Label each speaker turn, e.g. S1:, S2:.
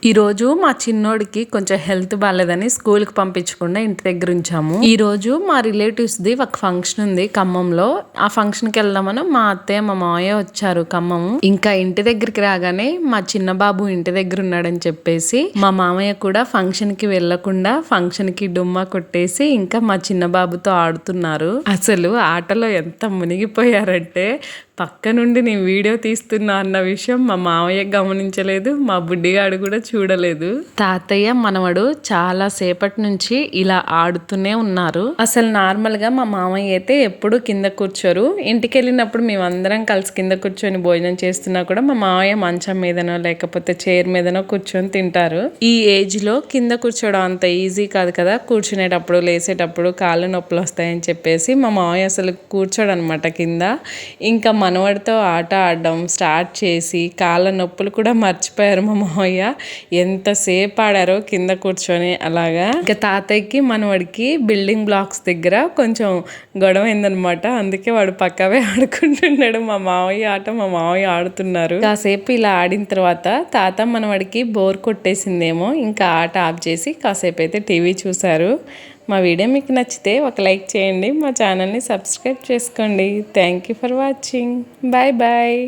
S1: ఈ రోజు మా చిన్నోడికి కొంచెం హెల్త్ బాగాలేదని స్కూల్కి పంపించకుండా ఇంటి దగ్గర ఉంచాము. ఈ రోజు మా రిలేటివ్స్ ది ఒక ఫంక్షన్ ఉంది ఖమ్మంలో. ఆ ఫంక్షన్ కి వెళ్దామని మా అత్తయ్య మా మావయ్య వచ్చారు ఖమ్మము. ఇంకా ఇంటి దగ్గరికి రాగానే మా చిన్న బాబు ఇంటి దగ్గర ఉన్నాడని చెప్పేసి మా మామయ్య కూడా ఫంక్షన్ కి వెళ్లకుండా ఫంక్షన్ కి డుమ్మా కొట్టేసి ఇంకా మా చిన్న బాబుతో ఆడుతున్నారు. అసలు ఆటలో ఎంత మునిగిపోయారంటే పక్క నుండి నేను వీడియో తీస్తున్నా అన్న విషయం మా మావయ్య గమనించలేదు, మా బుడ్డిగాడు కూడా చూడలేదు. తాతయ్య మనవడు చాలా సేపటి నుంచి ఇలా ఆడుతూనే ఉన్నారు. అసలు నార్మల్ గా మా మామయ్య అయితే ఎప్పుడు కింద కూర్చోరు. ఇంటికి వెళ్ళినప్పుడు మేమందరం కలిసి కింద కూర్చొని భోజనం చేస్తున్నా కూడా మా మామయ్య మంచం మీదనో లేకపోతే చైర్ మీదనో కూర్చొని తింటారు. ఈ ఏజ్ లో కింద కూర్చోవడం అంత ఈజీ కాదు కదా, కూర్చునేటప్పుడు లేసేటప్పుడు కాళ్ళు నొప్పులు వస్తాయని చెప్పేసి మా మామయ్య అసలు కూర్చోడు అనమాట కింద. ఇంకా మనవడితో ఆట ఆడడం స్టార్ట్ చేసి కాళ్ళ నొప్పులు కూడా మర్చిపోయారు మా మామయ్య. ఎంతసేపు ఆడారో కింద కూర్చొని అలాగా. ఇంకా తాతయ్యకి మనవడికి బిల్డింగ్ బ్లాక్స్ దగ్గర కొంచెం గొడవ అయిందనమాట. అందుకే వాడు పక్కవే ఆడుకుంటున్నాడు. మా మామయ్య ఆట మా మామయ్య ఆడుతున్నారు. కాసేపు ఇలా ఆడిన తర్వాత తాత మనవడికి బోర్ కొట్టేసిందేమో ఇంకా ఆట ఆఫ్ చేసి కాసేపు అయితే టీవీ చూశారు. మా వీడియో మీకు నచ్చితే ఒక లైక్ చేయండి, మా ఛానల్ని సబ్స్క్రైబ్ చేసుకోండి. Thank you for watching. Bye bye.